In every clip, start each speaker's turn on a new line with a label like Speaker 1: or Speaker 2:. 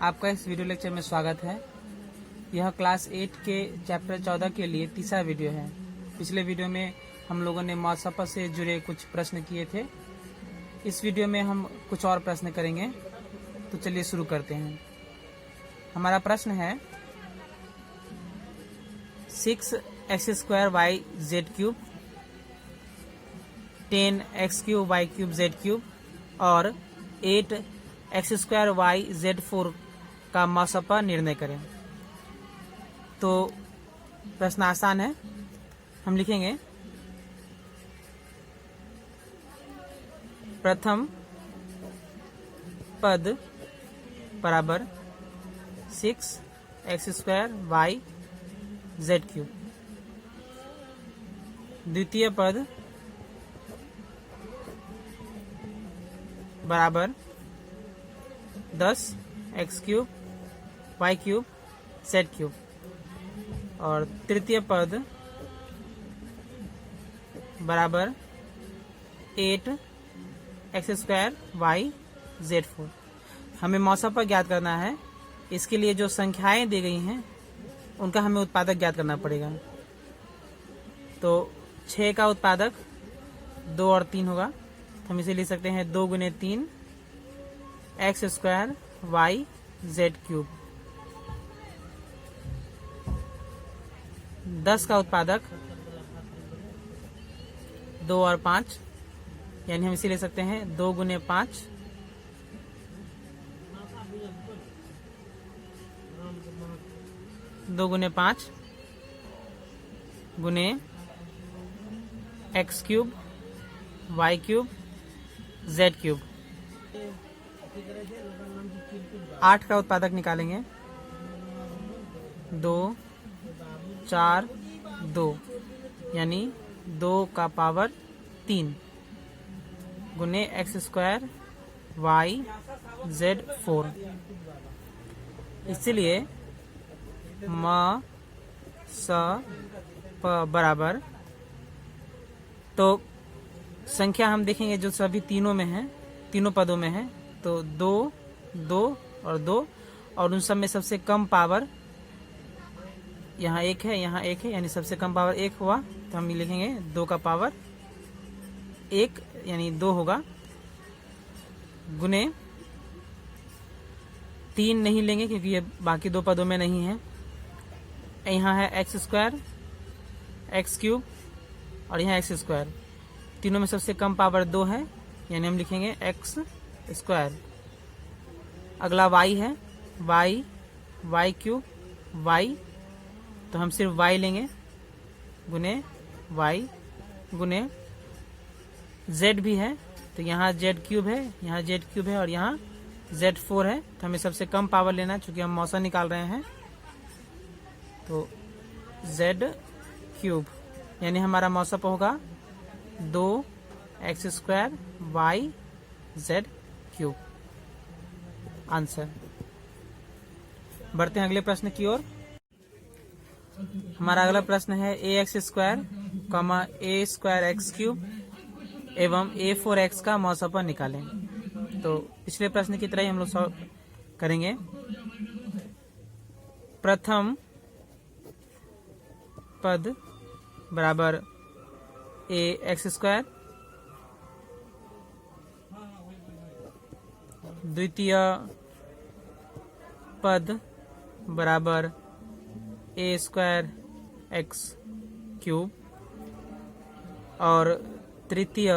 Speaker 1: आपका इस video lecture में स्वागत है। यह क्लास 8 के चैप्टर 14 के लिए तीसरा वीडियो है। पिछले वीडियो में हम लोगों ने मौसपा से जुड़े कुछ प्रश्न किए थे। इस वीडियो में हम कुछ और प्रश्न करेंगे, तो चलिए शुरू करते हैं। हमारा प्रश्न है 6x² yz³ 10x³ y³ z³ और 8x² yz4 का मौसपा निर्णय करें। तो प्रश्न आसान है, हम लिखेंगे प्रथम पद बराबर 6x² yz³, द्वितीय पद बराबर 10x³ y³ z³ और तृतीय पद बराबर 8x² yz4। हमें मौसपा ज्ञात करना है। इसके लिए जो संख्याएं दी गई हैं उनका हमें उत्पादक ज्ञात करना पड़ेगा। तो 6 का उत्पादक 2 और 3 होगा। हम इसे लिख सकते हैं 2 × 3 x² yz³। 10 का उत्पादक 2 और 5, यानी हम इसे ले सकते हैं 2 × 5 2 × 5 गुने x³ y³ z³। 8 का उत्पादक निकालेंगे 2 4 2, यानी 2 का पावर 3 गुने x² yz4। इसलिए म स प बराबर, तो संख्या हम देखेंगे जो सभी तीनों में है, तीनों पदों में है। तो 2 2 और 2, और उन सब में सबसे कम पावर यहाँ 1 है, यहाँ 1 है, यानी सबसे कम पावर 1 हुआ। तो हम लिखेंगे 2 का पावर 1 यानी 2 होगा, गुने 3 नहीं लेंगे क्योंकि ये बाकी दो पदों में नहीं है। यहाँ है x² x³ और यहाँ x²। तीनों में सबसे कम पावर 2 है, यानी हम लिखेंगे x²। अगला y है, y y³ y, तो हम सिर्फ y लेंगे गुने y गुने z भी है, तो यहाँ z³ है, यहाँ z³ है और यहाँ z4 है। तो हमें सबसे कम पावर लेना है, चूंकि हम मौसा निकाल रहे हैं। तो z³ यानी हमारा मौसप होगा 2x² yz³। आंसर। बढ़ते हैं अगले प्रश्न की ओर। हमारा अगला प्रश्न है ax², a²x³ एवं a4x का मौसपा निकालें। तो पिछले प्रश्न की तरह ही हम लोग सॉल्व करेंगे। प्रथम पद बराबर ax², द्वितीय पद बराबर a² x³ और तृतीय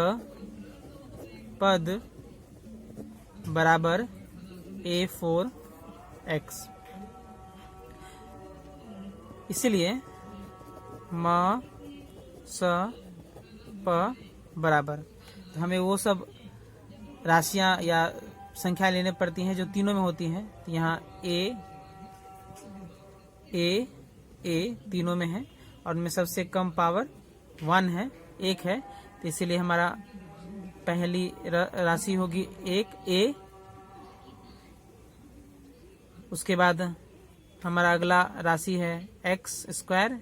Speaker 1: पद बराबर a4x। इसलिए म स प बराबर, तो हमें वो सब राशियां या संख्या लेने पड़ती हैं जो तीनों में होती हैं। तो यहाँ a तीनों में है और उनमें सबसे कम पावर 1 है, 1 है। तो इसीलिए हमारा पहली राशि होगी 1 a। उसके बाद हमारा अगला राशि है x²,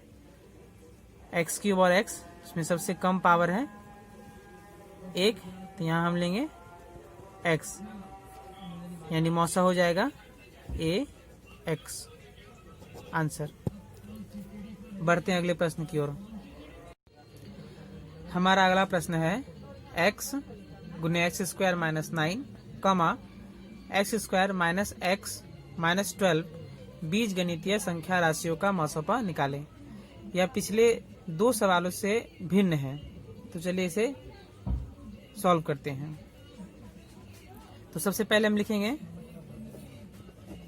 Speaker 1: x³ और x, इसमें सबसे कम पावर है 1, तो यहाँ हम लेंगे x, यानी मौसा हो जाएगा ए एक्स आंसर। बढ़ते हैं अगले प्रश्न की ओर। हमारा अगला प्रश्न है x गुने एक्स स्क्वायर माइनस 9 कमा x square minus x minus 12 बीज गणितीय संख्या राशियों का मौसपा निकालें। यह पिछले दो सवालों से भिन्न है, तो चलिए इसे सॉल्व करते हैं। तो सबसे पहले हम लिखेंगे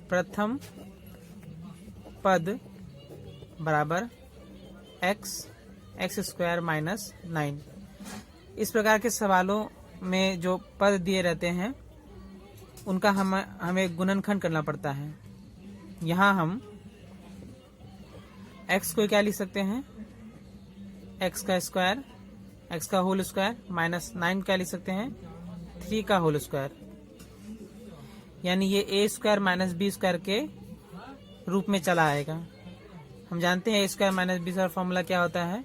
Speaker 1: प्रथम पद बराबर एक्स स्क्वायर माइनस 9। इस प्रकार के सवालों में जो पद दिए रहते हैं उनका हमें गुणनखंड करना पड़ता है। यहाँ हम x को क्या लिख सकते हैं, x का स्क्वायर, x का होल स्क्वायर माइनस 9 क्या लिख सकते हैं, 3 का होल स्क्वायर, यानी ये A square minus B square के रूप में चला आएगा। हम जानते हैं A square minus B square formula क्या होता है,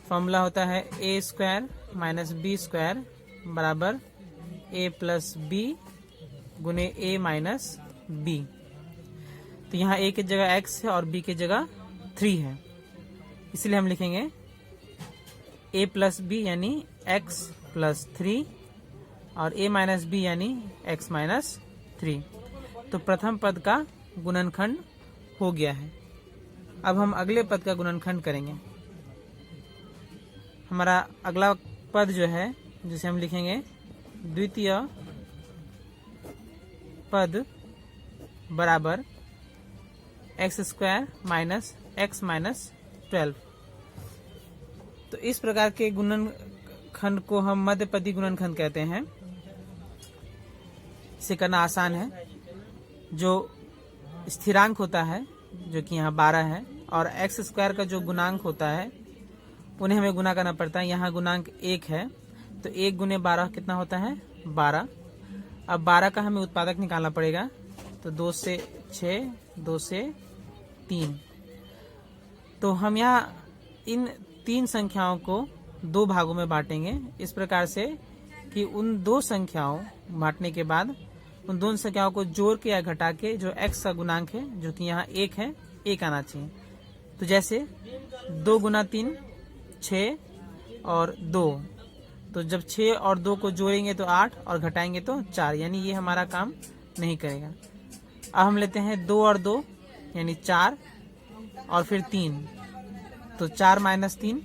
Speaker 1: फॉर्मूला होता है A square minus B square बराबर ए प्लस बी गुने ए माइनस बी। तो यहाँ ए की जगह x है और b की जगह 3 है, इसलिए हम लिखेंगे a प्लस बी यानी x प्लस 3 और a माइनस बी यानी x माइनस 3। तो प्रथम पद का गुणनखंड हो गया है। अब हम अगले पद का गुणनखंड करेंगे। हमारा अगला पद जो है जिसे हम लिखेंगे द्वितीय पद बराबर x square minus x minus 12। तो इस प्रकार के गुणनखंड को हम मध्यपदी गुणनखंड कहते हैं। इसे करना आसान है। जो स्थिरांक होता है जो कि यहाँ 12 है और एक्स स्क्वायर का जो गुणांक होता है उन्हें हमें गुना करना पड़ता है। यहाँ गुणांक 1 है तो 1 गुने 12 कितना होता है, 12। अब 12 का हमें उत्पादक निकालना पड़ेगा, तो 2 से 6, 2 से 3। तो हम यहाँ इन 3 संख्याओं को 2 भागों में बांटेंगे, इस प्रकार से कि उन 2 संख्याओं बांटने के बाद उन दोनों संख्याओं को जोड़ के या घटा के जो x का गुणांक है जो कि यहाँ 1 है, 1 आना चाहिए। तो जैसे 2 गुना 3 6 और 2, तो जब 6 और 2 को जोड़ेंगे तो 8 और घटाएंगे तो 4, यानी ये हमारा काम नहीं करेगा। अब हम लेते हैं 2 और 2 यानी 4 और फिर 3, तो 4 माइनस 3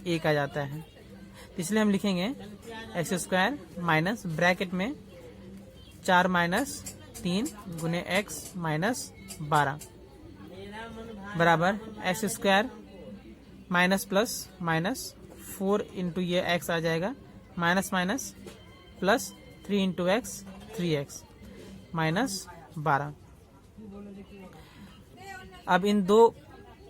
Speaker 1: 1 आ जाता है। इसलिए हम लिखेंगे एक्स स्क्वायर माइनस ब्रैकेट में 4 माइनस 3 गुने एक्स माइनस 12 बराबर x square minus plus minus 4 into ये एक्स आ जाएगा, minus minus plus 3 into x 3x minus 12। अब इन 2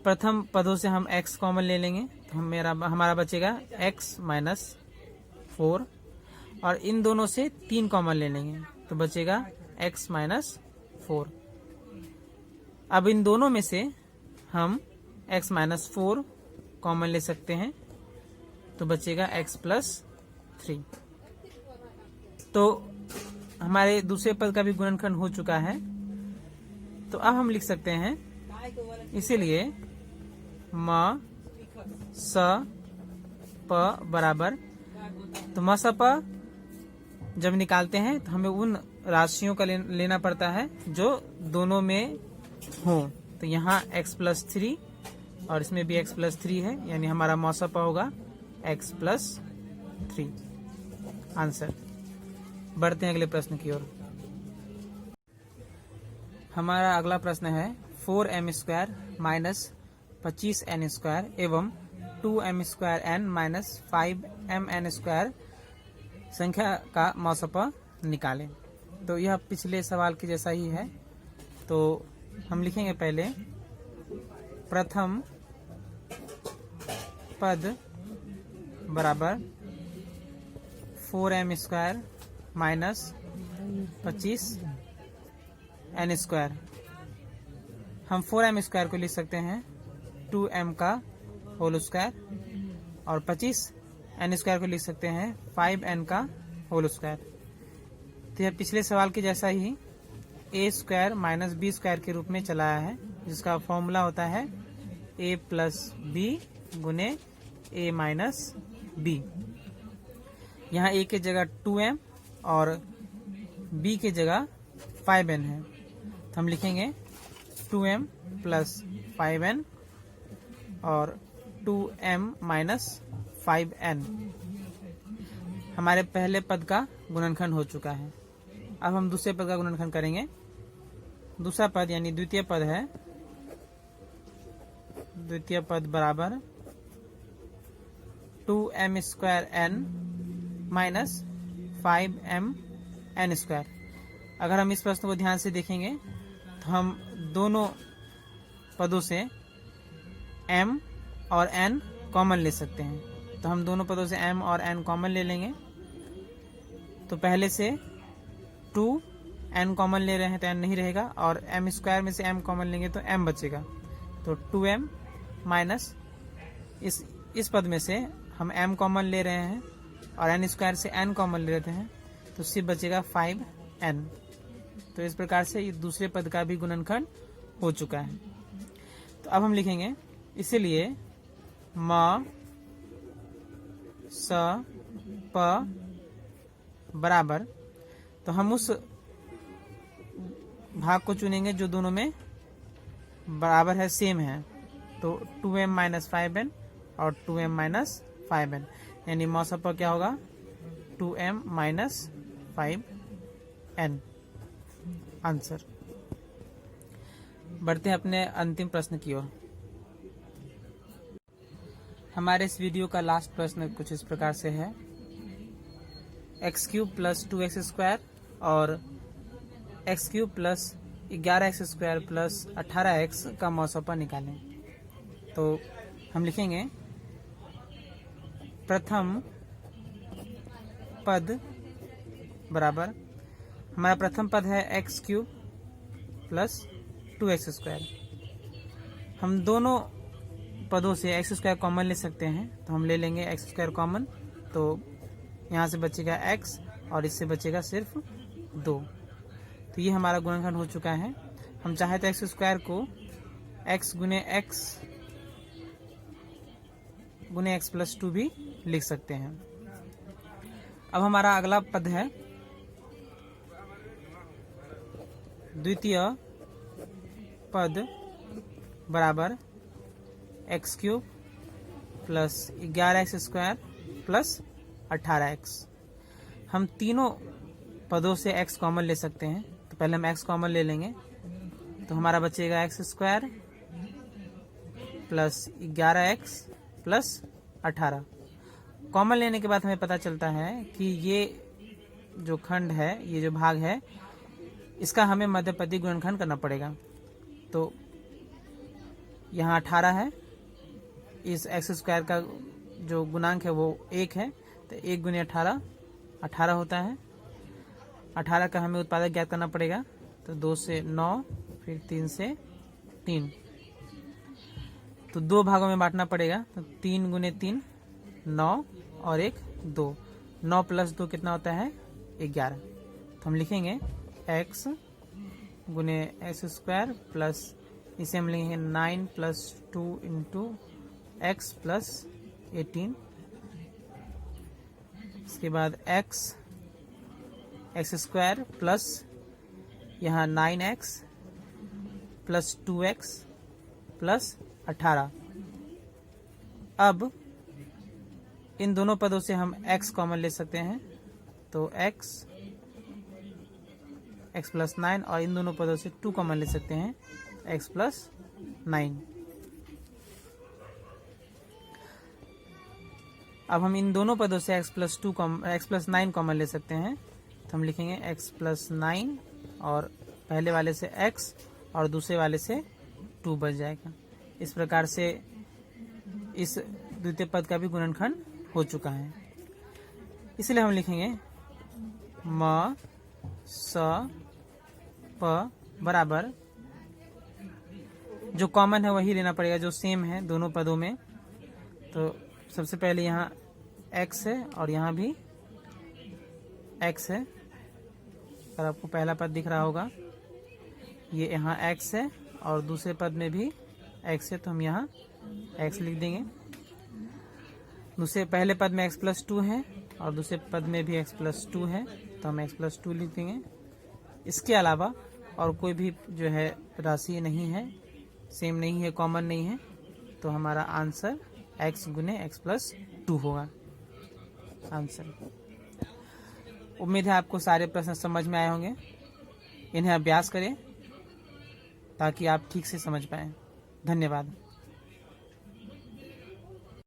Speaker 1: प्रथम पदों से हम x कॉमन ले लेंगे, तो हमारा बचेगा x माइनस 4 और इन दोनों से 3 कॉमन ले लेंगे तो बचेगा x माइनस 4। अब इन दोनों में से हम x माइनस 4 कॉमन ले सकते हैं तो बचेगा x प्लस 3। तो हमारे दूसरे पद का भी गुणनखंड हो चुका है। तो अब हम लिख सकते हैं, इसीलिए म स प बराबर, तो म स प जब निकालते हैं तो हमें उन राशियों का लेना पड़ता है जो दोनों में हो। तो यहाँ x प्लस 3 और इसमें भी x प्लस 3 है, यानी हमारा म स प होगा x प्लस 3 आंसर। बढ़ते हैं अगले प्रश्न की ओर। हमारा अगला प्रश्न है 4m square minus 25n square एवं 2m square n minus 5mn square संख्या का मौसपा निकालें। तो यह पिछले सवाल के जैसा ही है। तो हम लिखेंगे पहले प्रथम पद बराबर 4m square minus 25n square. हम 4m स्क्वायर को लिख सकते हैं 2m का होल स्क्वायर और 25n स्क्वायर को लिख सकते हैं 5n का होल स्क्वायर। तो यह पिछले सवाल के जैसा ही ए स्क्वायर माइनस बी स्क्वायर के रूप में चलाया है, जिसका फॉर्मूला होता है ए प्लस बी गुने ए माइनस बी। यहाँ ए के जगह 2m और b के जगह 5n है, तो हम लिखेंगे 2m प्लस 5n और 2m माइनस 5n। हमारे पहले पद का गुणनखंड हो चुका है। अब हम दूसरे पद का गुणनखंड करेंगे। दूसरा पद यानी द्वितीय पद है, द्वितीय पद बराबर 2m square n minus 5m n square. अगर हम इस प्रश्न को ध्यान से देखेंगे तो हम दोनों पदों से m और n कॉमन ले सकते हैं। तो हम दोनों पदों से m और n कॉमन ले लेंगे। तो पहले से 2n कॉमन ले रहे हैं तो n नहीं रहेगा, और m स्क्वायर में से m कॉमन लेंगे तो m बचेगा। तो 2m माइनस इस पद में से हम m कॉमन ले रहे हैं और n स्क्वायर से n कॉमन ले लेते हैं, तो सिर्फ बचेगा 5n। तो इस प्रकार से ये दूसरे पद का भी गुणनखंड हो चुका है। तो अब हम लिखेंगे, इसीलिए म स प बराबर, तो हम उस भाग को चुनेंगे जो दोनों में बराबर है, सेम है। तो 2m माइनस 5n और 2m माइनस 5n, यानी म स प क्या होगा 2m माइनस 5n आंसर। बढ़ते हैं अपने अंतिम प्रश्न की ओर। हमारे इस वीडियो का लास्ट प्रश्न कुछ इस प्रकार से है, x³ प्लस 2x स्क्वायर और x³ plus 11x square plus 18x का मौसपा निकालें। तो हम लिखेंगे, प्रथम पद बराबर, हमारा प्रथम पद है x³ प्लस 2x स्क्वायर। हम दोनों पदों से x स्क्वायर कॉमन ले सकते हैं, तो हम ले लेंगे x स्क्वायर कॉमन। तो यहाँ से बचेगा x और इससे बचेगा सिर्फ 2। तो ये हमारा गुणनखंड हो चुका है। हम चाहे तो x स्क्वायर को x गुने x प्लस 2 भी लिख सकते हैं। अब हमारा अगला पद है द्वितीय पद बराबर x³ plus 11x square plus 18x। हम तीनों पदों से x कॉमन ले सकते हैं, तो पहले हम x कॉमन ले लेंगे। तो हमारा बचेगा x square plus 11x plus 18। Common लेने के बाद हमें पता चलता है कि ये जो खंड है, ये जो भाग है, इसका हमें मध्यपदी गुणनखंड करना पड़ेगा। तो यहाँ 18 है, इस x स्क्वायर का जो गुणांक है वो 1 है, तो 1 गुने 18 होता है। 18 का हमें उत्पादक ज्ञात करना पड़ेगा। तो 2 से 9, फिर 3 से 3, तो 2 भागों में बांटना पड़ेगा। तो 3 गुने 3 9 और 1 2, 9 प्लस 2 कितना होता है 11। तो हम लिखेंगे x गुने x स्क्वायर प्लस, इसे हम लिखेंगे 9 प्लस 2 इंटू x प्लस 18। इसके बाद x स्क्वायर प्लस यहाँ 9x प्लस 2x प्लस 18। अब इन दोनों पदों से हम x कॉमन ले सकते हैं। तो x प्लस 9, और इन दोनों पदों से 2 कॉमन ले सकते हैं, x प्लस 9। अब हम इन दोनों पदों से x प्लस 9 कॉमन ले सकते हैं। तो हम लिखेंगे x प्लस 9 और पहले वाले से x और दूसरे वाले से 2 बच जाएगा। इस प्रकार से इस द्वितीय पद का भी गुणनखंड हो चुका है। इसलिए हम लिखेंगे म स प बराबर, जो कॉमन है वही लेना पड़ेगा, जो सेम है दोनों पदों में। तो सबसे पहले यहाँ x है और यहाँ भी x है, और आपको पहला पद दिख रहा होगा। ये यहाँ x है और दूसरे पद में भी x है, तो हम यहाँ x लिख देंगे। दूसरे पहले पद में x+2 है और दूसरे पद में भी x+2 है, तो हम x+2 लिख देंगे। इसके अलावा और कोई भी जो है राशि नहीं है, सेम नहीं है, कॉमन नहीं है, तो हमारा आंसर x गुने x+2 होगा आंसर। उम्मीद है आपको सारे प्रश्न समझ में आए होंगे। इन्हें अभ्यास करें ताकि आप ठीक से समझ पाएं। धन्यवाद।